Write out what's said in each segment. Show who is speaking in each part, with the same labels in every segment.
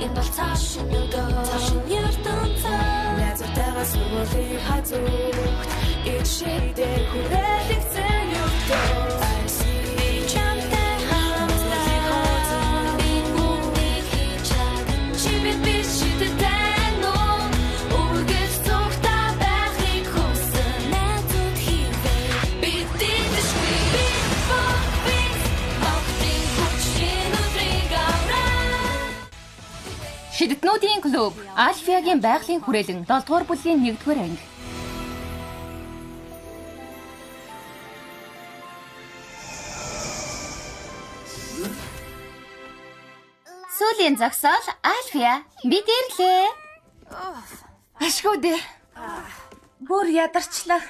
Speaker 1: энэ бол цаашин өдөө цаашин ертөнцөө найзуудтайгаа сургуулийн хажуугт ичдээ хүрээлэгцэн өдөө
Speaker 2: Шидэтнүүдийн клуб Альфиагийн байгалийн хүрээлэн 7 дугаар бүлгийн 1-р анги. Сүүлийн зогсоол Альфиа бид ирлээ.
Speaker 3: Ашгүй дээ. Бүр ядарчлаа.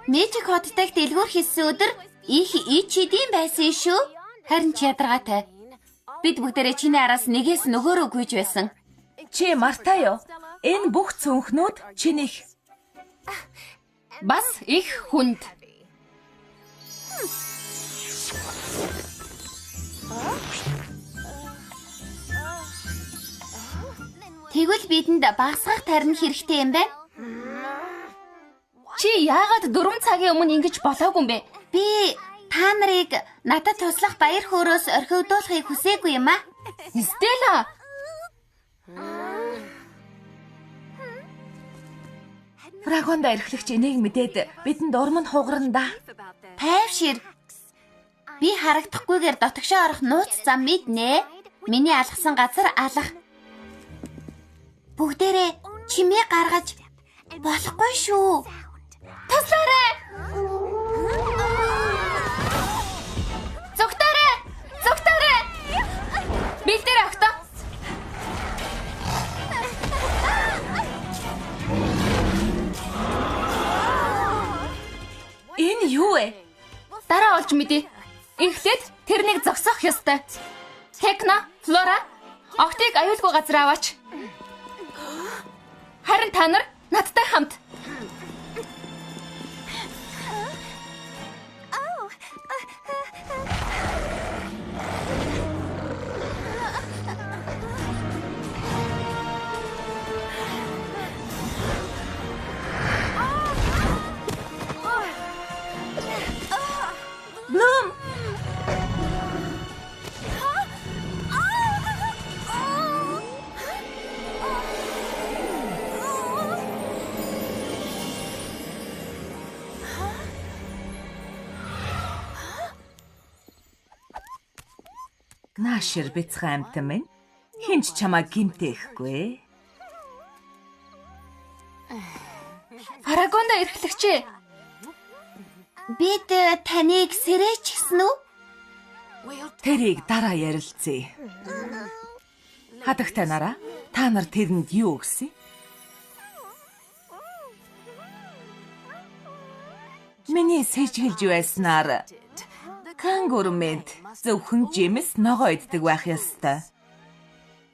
Speaker 2: Мэжик хоттой дэлгүүр хийсэн өдөр их ичидийн байсан шүү. Харин ч ядаргаатай. Бид бүгдээрээ чиний араас нэгээс нөгөөрөө гүйж байсан.
Speaker 3: Чи мартаа юу? Энэ бүх цүнхнүүд чинийх.
Speaker 2: Бас их хүнд. Тэгвэл бидэнд багсгах тарин хэрэгтэй юм байна. Чи яагаад 4 цагийн өмнө ингэж болоогүй юм бэ? Би та нарыг надад туслах баяр хөөрөөс орхигдуулахыг хүсээгүй юм а. Стелла.
Speaker 3: Фрагонда эрхлэгч энийг мэдээд бидэнд урам нь хугарна да.
Speaker 2: Тайвшир. Би харагдахгүйгээр дотогшоо орох нууц зам мэднэ. Миний алгасан газар алах. Бүгдээрээ чимээ гаргаж болохгүй шүү. Туслаарай! Зүгтээрэй! Зүгтээрэй! Бэлдээр өгтөө.
Speaker 3: Энэ юу вэ?
Speaker 2: Дараа олж мэдээ. Эхлээд тэрнийг зогсоох ёстой. Текна, Флора, октыг аюулгүй газар аваач. Харин та нар надтай хамт.
Speaker 3: Блум! Наашир бяцхан амтан минь. Хинч чамаа гимтэхгүй.
Speaker 2: Фрагонда эрхлэгчээ. Бид таныг сэрээч гисэн үү?
Speaker 3: Тэрийг дараа ярилцъя. Хадагтай нараа, та нар тэрэнд юу өгсөн? Миний сэжгэлж байснаар кангурмент зөвхөн жимс ногоо иддэг байх ёстой.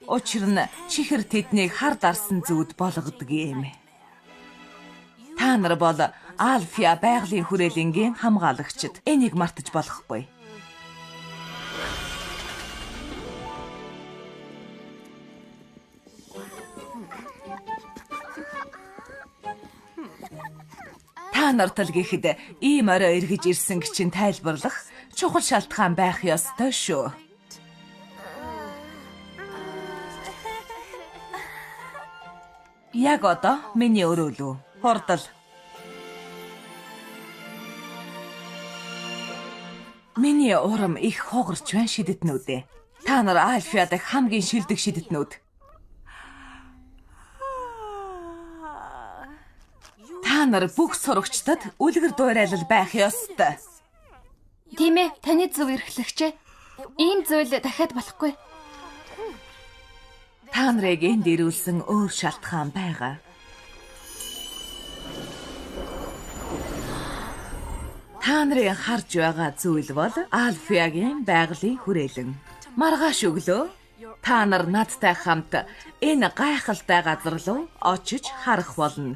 Speaker 3: Учир нь чихэр тэднийг хар дарсан зүуд болгодог юм. Та нар бол Альфиа байгалийн хүрээлэнгийн хамгаалагчид. Энийг мартаж болохгүй. Та нарт л гэхэд ийм орой эргэж ирсэн гिचин тайлбарлах чухал шалтгаан байх ёстой шүү. Яг одоо миний өрөөлөө. Хурдал. Миний урам их хугарч байна шидэтнүүдээ. Та нар Альфиадаг хамгийн шилдэг шидэтнүүд. Та нар бүх сурагчдад үлгэр дуурайлал байх ёстой.
Speaker 2: Тийм ээ, таны зөв эрхлэгчээ. Ийм зүйл дахиад болохгүй.
Speaker 3: Та нарыг энд ирүүлсэн өөр шалтгаан байгаа. Та нарын харж байгаа зүйл бол Альфиагийн байгалийн хүрээлэн. Маргааш өглөө та нар надтай хамт энэ гайхалтай газар руу очиж харах болно.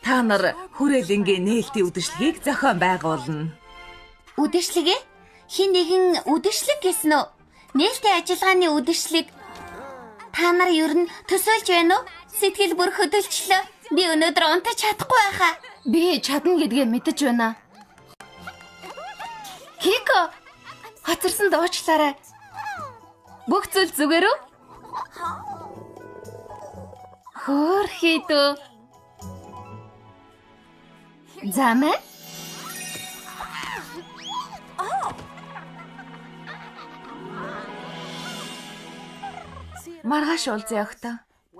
Speaker 3: Та нар хүрээлэнгийн нээлтийн үдэшлэгийг зохион байгуулна.
Speaker 2: Үдэшлэгээ? Хин нэгэн үдэшлэг гэсэн үү? Нээлтийн ажиллагааны үдэшлэг. Та нар ер нь төсөөлж байна уу? Сэтгэл бүр хөдөлчлөө. Би өнөөдөр унтаж чадахгүй байхаа. Би чадна гэдгээ мэдэж байна. Кико, хоцорсон дуучлаарай. Бүх зүйл зүгээр үү? Хөөрхий дөө. Замэ?
Speaker 3: Маргааш уулзъя өгтөө.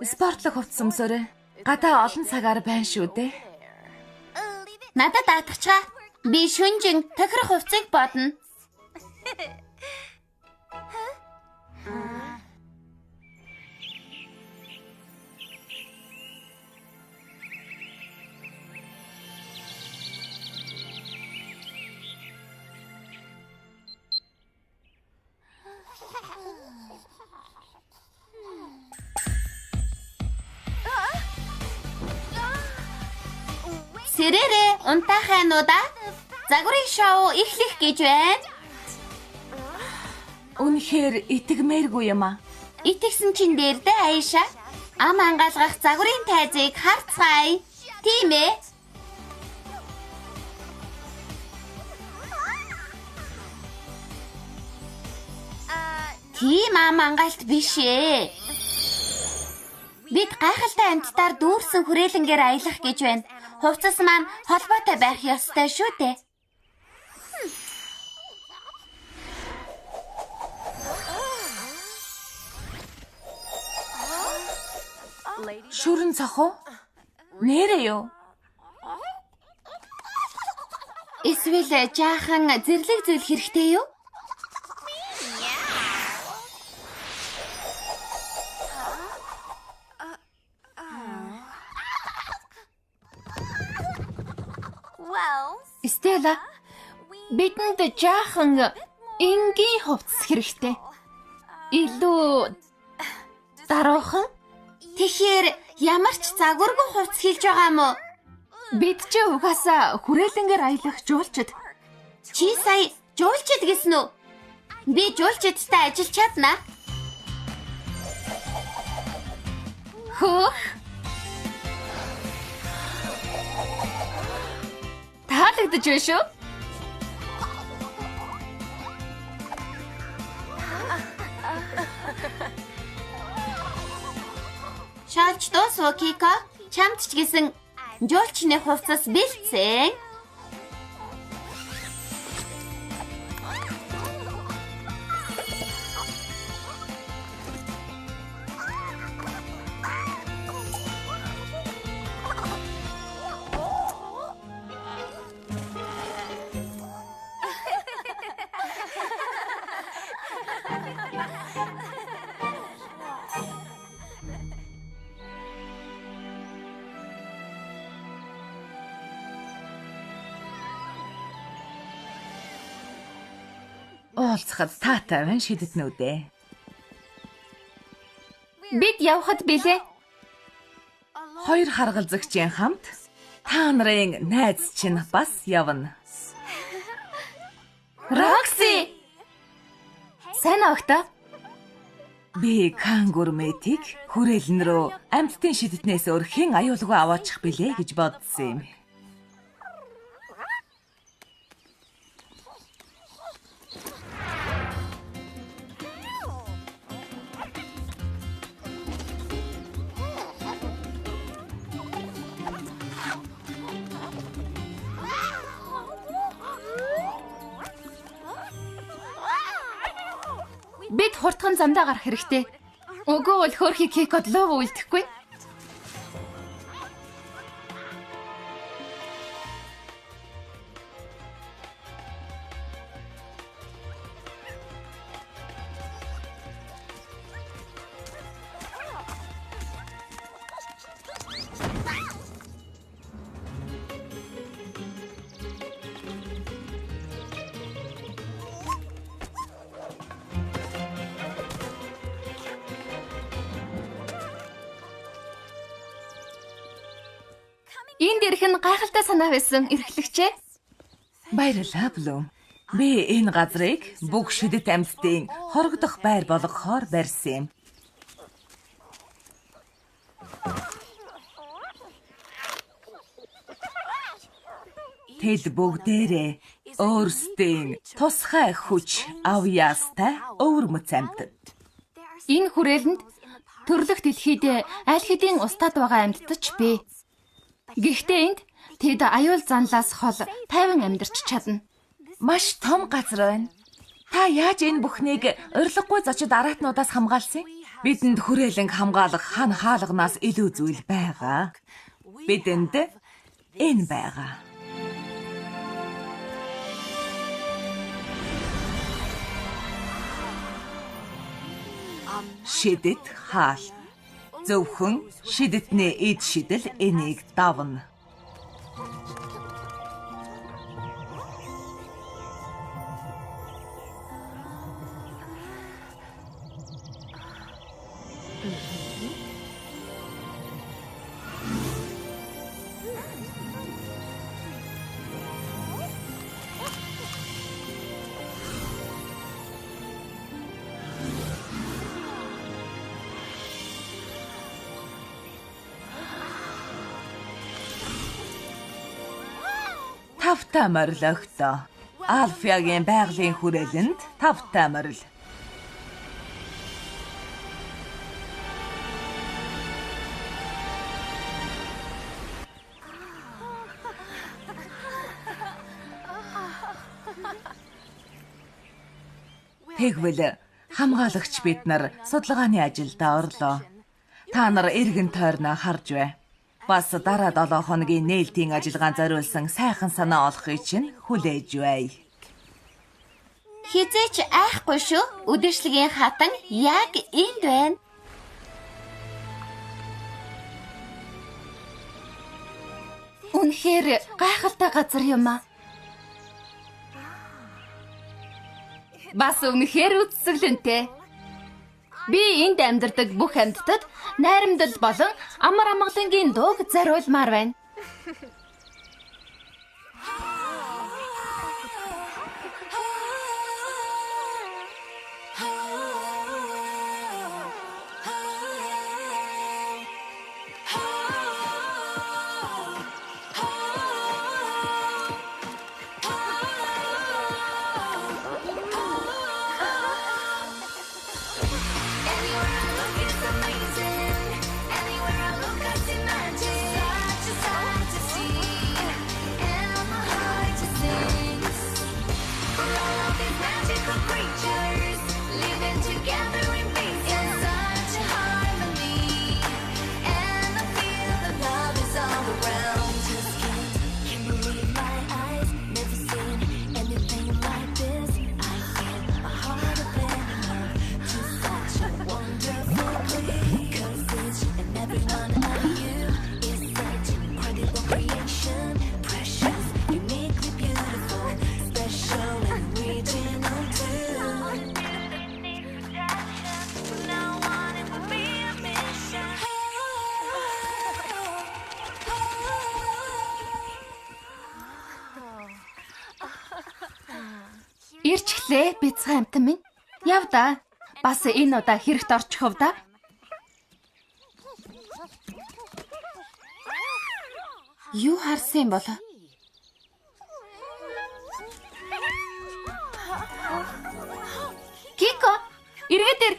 Speaker 3: Спортлог хувцас өмсөөрэй. Гадаа олон цагаар байна шүү дээ.
Speaker 2: Надад даатгачаа. Би шүнжин тохирох хувцсыг бодно. Сэрээрээ унтахайнуудаа загварын шоу эхлэх гэж байна.
Speaker 3: Үнэхээр итгэмээргүй юм аа.
Speaker 2: Итгэсэн чин дээр дээ Аиша. Ам ангаалгах загварын тайзыг харцгаая. Тийм ээ. Тийм ам ангаалт биш ээ. Бид гайхалтай амьтдаар дүүрсэн хүрээлэнгээр аялах гэж байна. Хувцас маань холбоотой байх ёстой шүү дээ.
Speaker 3: Шүрэн цохоо? Нэрээ юу?
Speaker 2: Эсвэл жаахан зэрлэг зүйл хэрэгтэй юу? Стелла, бидэнд жаахан энгийн хувцас хэрэгтэй. Илүү даруухан? Тэгэхээр ямар ч загваргүй хувцас хэлж байгаа юм уу? Бид ч угаасаа хүрээлэнгээр аялах жуулчид. Чи сая жуулчид гэсэн үү? Би жуулчидтай ажиллаж чадна. Хөөх. Таалагдж байна шүү. Шалж дуусуу Кико. Чамд ч гэсэн жуулчны хувцас бэлдсэн.
Speaker 3: Уулзахад таатай байна шидэтнүүд ээ.
Speaker 2: Бид явхад билээ.
Speaker 3: Хоёр харгалзагчийн хамт та нарын найз чинь бас явна.
Speaker 2: Рокси! Сайн огтоо.
Speaker 3: Би кангурметийг хүрээлэн рүү амьтдын шидэтнээс өөр хэн аюулгүй аваачих билээ гэж бодсон юм.
Speaker 2: Бид хурдхан замдаа гарах хэрэгтэй. Үгүй бол хөөрхий Кикод лов үлдэхгүй. Энд ирэх нь гайхалтай санаа байсан эрхлэгчээ.
Speaker 3: Баярлалаа Блум. Би энэ газрыг бүх шидэт амьтдын хорогдох байр болгохоор барьсан юм. Тэд бүгдээрээ өөрсдийн тусгай хүч авьяастай өвөрмөц амьтад.
Speaker 2: Энэ хүрээлэнд төрлөх дэлхийд аль хэдийн устдад байгаа амьтад ч бий. Гэхдээ энд тэд аюул занлаас хол тайван амьдарч чадна.
Speaker 3: Маш том газар байна. Та яаж энэ бүхнийг урилгагүй зочид араатнуудаас хамгаалсан? Бидэнд хүрээлэн хамгаалах хан хаалганаас илүү зүйл байгаа. Бидэнд энэ байгаа. Шидэт хаал. Зөвхөн шидэтний эд шидэл энийг давна. Тавтай морил өгтөө. Альфягийн байгалийн хүрээлэнд тавтай морил. Тэгвэл хамгаалагч бид нар судалгааны ажилд орлоо. Та нар эргэн тойрноо харж бай. Бас дараа 7 хоногийн нээлтийн ажиллагаанд зориулсан сайхан санаа олохыг чинь хүлээж бай.
Speaker 2: Хизээч айхгүй шүү. Үдшилгийн хатан яг энд байна. Үнэхээр гайхалтай газар юм аа. Бас үнэхээр үтсгэлэнтэй. Би энд амьдардаг бүх амьтдад найрамдал болон амар амгалангийн дууг зориулмаар байна. Ирчлээ бяцхан амтан минь. Яв да. Бас энэ удаа хэрэгт орчихов да. Юу харсан бол? Кико, эргээд ир.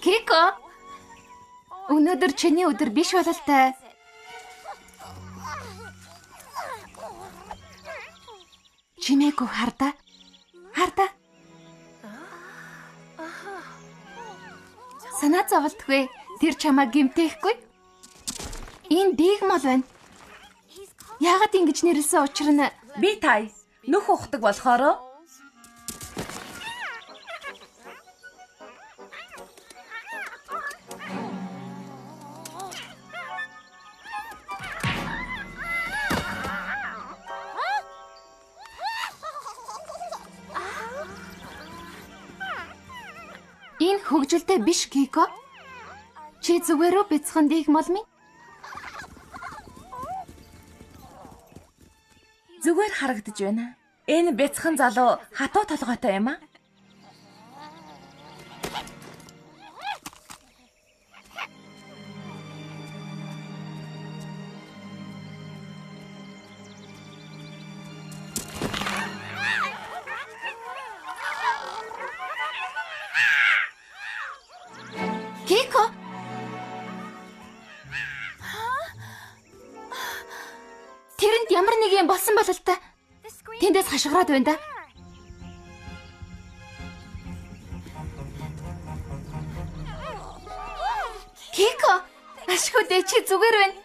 Speaker 2: Кико. Өнөөдөр чиний өдөр биш бололтой. Чимээгүй хардаа. Хардаа. Санаа зовлтгүй. Тэр чамаа гимтэхгүй. Энэ дигмол байна. Яагаад ингэж нэрлсэн учир нь
Speaker 3: би тай нөх ухдаг болохоор
Speaker 2: Энэ хөгжилтэй биш, Кико. Чи зүгээрөө бяцхан дийг молми?
Speaker 3: Зүгээр харагдаж байна. Энэ бяцхан залуу хатуу толгойтой юм аа.
Speaker 2: Кико. Тэрэнд ямар нэг юм болсон бол л та. Тэндээс хашгираад байна да. Кико, ашгүй дээ чи зүгээр байна.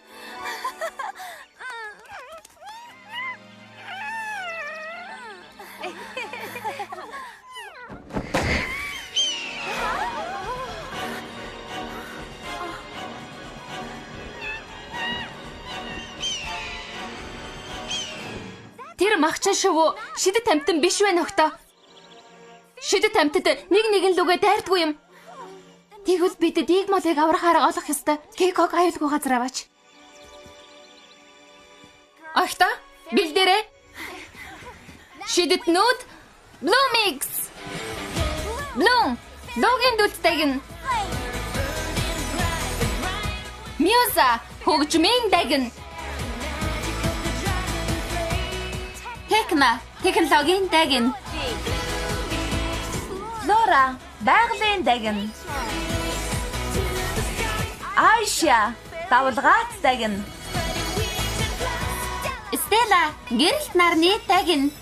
Speaker 2: Тэр махчин шувуу шидэт тамтан биш байна өгтөө. Шидэт тамтад нэг лүгээ дайрдгүй юм. Тэгвэл бид Дигмолыг аврахаар олох ёстой. Киког аюулгүй газар аваач. Ахта, бэлдээрэй. Шидэт нүүд Блумикс. Блум, логийн дүүдтэйгэн. Мьюза, хөгжмийн дагн. Текна, технологийн дагн.
Speaker 3: Лора, байгалийн дагн. Айша, давлгаац дагн.
Speaker 2: Стелла, гэрэлт нарны дагн.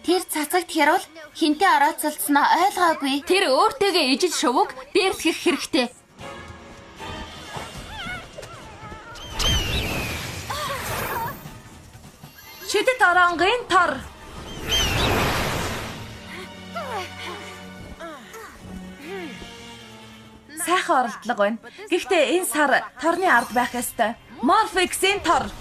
Speaker 2: Тэр цацагт хярвал хинтээ орооцолцсноо ойлгоогүй. Тэр өөртөөгөө ижил шувууг дээрлэх хэрэгтэй.
Speaker 3: Шидэт оронгийн тор. Сайхан оролдлого байна. Гэхдээ энэ сар торны ард байх ёстой. Morphix-ийн тор.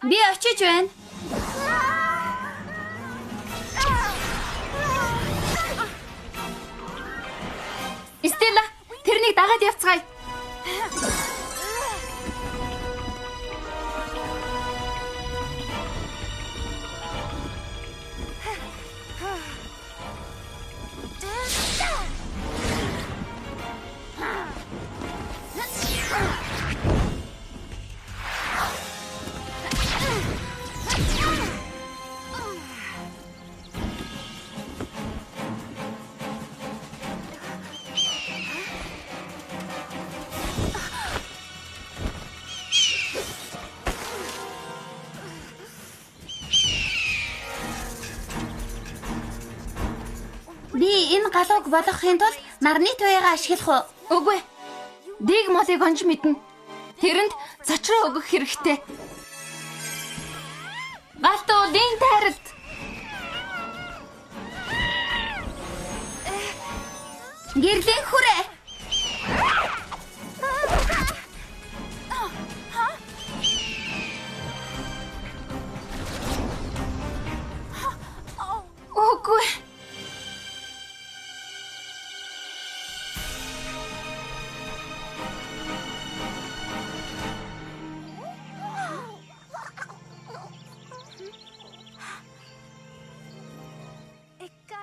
Speaker 2: Би очиж байна. Стелла, тэрнийг дагаад явцгаая. Би энэ галууг болгохын тулд нарны туяагаа ашиглах уу? Үгүй. Дигмолыг онж мэднэ. Тэрэнд цочроо өгөх хэрэгтэй. Галтуулын тайралт. Гэрлийн хүрээ. Үгүй.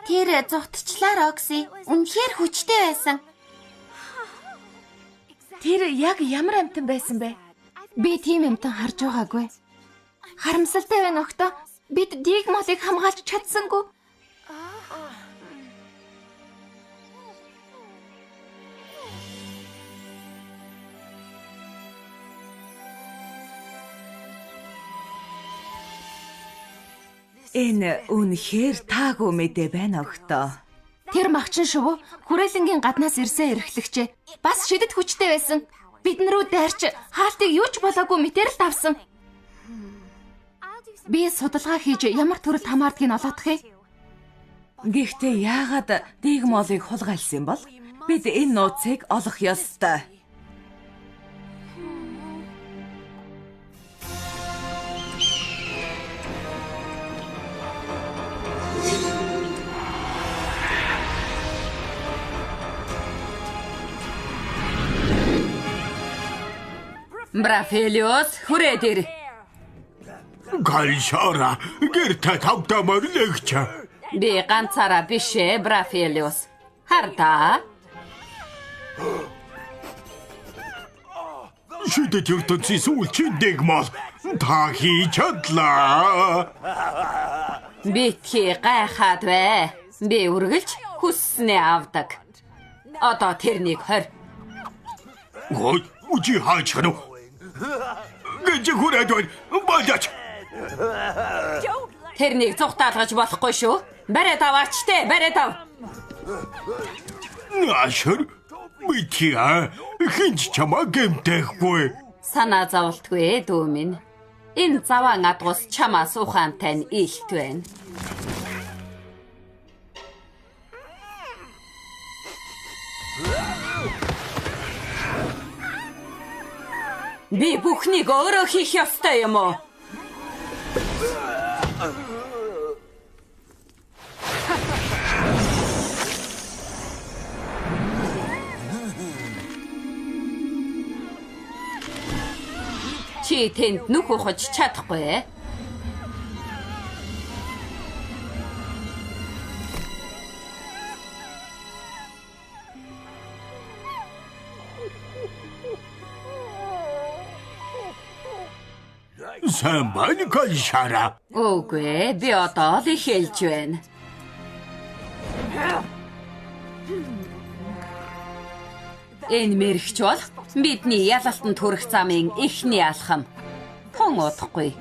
Speaker 2: Тэр зутчлаа Рокси. Үнэхээр хүчтэй байсан.
Speaker 3: Тэр яг ямар амтан байсан бэ?
Speaker 2: Би тийм амтан харж байгаагүй. Харамсалтай байна өгтөө. Бид Дигмолыг хамгаалж чадсангүй.
Speaker 3: Энэ үнэхээр таагүй мэдээ байна өгтөө.
Speaker 2: Тэр махчин шувуу хүрээлэнгийн гаднаас ирсэн эрхлэгчээ. Бас шидэт хүчтэй байсан. Бидэн рүү дайрч хаалтыг юу ч болоогүй мэдэрэлт авсан. Би судалгаа хийж ямар төрөлд хамаардгийг олоодох юм.
Speaker 3: Гэхдээ яагаад Дигмолыг хулгайлсан юм бол? Бид энэ нууцыг олох ёстой.
Speaker 2: Брафелиос хүрээд ир.
Speaker 4: Галшара гэртэ тавтамар лэгч.
Speaker 2: Би ганцаараа биш ээ, Брафелиос. Хардаа.
Speaker 4: Шидэт ертөнцийн сүүлчийн Дигмол та хийж чадлаа.
Speaker 2: Битгий гайхаад бай. Би үргэлж хүссэнээ авдаг. Одоо тэрнийг хорь.
Speaker 4: Ой, үжи хаач гэнэ. Гэж хүрээд бажаач.
Speaker 2: Тэрнийг зүгтаалгаж болохгүй шүү. Бариад аваач те, бариад ав.
Speaker 4: Ашир, битгий хинч чамаа гэмтэхгүй.
Speaker 2: Санаа зовлтгүй дүү минь. Энэ заваан адгус чамаас ухаантай нь илт байна. Би бүхнийг өөрөө хийх ёстой юм уу? Чи тэнд нүх ухаж чадахгүй ээ?
Speaker 4: Сайн байна Галшара.
Speaker 2: Үгүй, би одоо л эхэлж байна. Энэ мэрэгч бол бидний ялалтанд хүрэх замын эхний алхам. Тун удахгүй.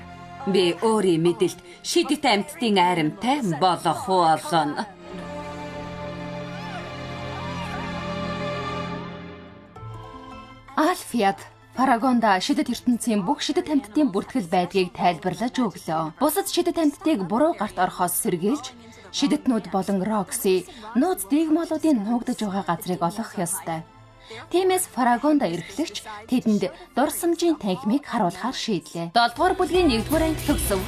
Speaker 2: Би өөрийн мэдэлд шидэт амьтдын аримтай болох болно. Альфиад Фарагонда шидэт ертөнцийн бүх шидэт амьтдын бүртгэл байдгийг тайлбарлаж өглөө. Бусад шидэт амьтдыг буруу гарт орохоос сэргийлж, шидэтнүүд болон Рокси нууц Дигмолуудын нуугдаж байгаа газрыг олох ёстой. Тиймээс Фарагонда эрхлэгч тэдэнд дурсамжийн танхимыг харуулахар шийдлээ. 7 дугаар бүлгийн 1-р анги төгсөв.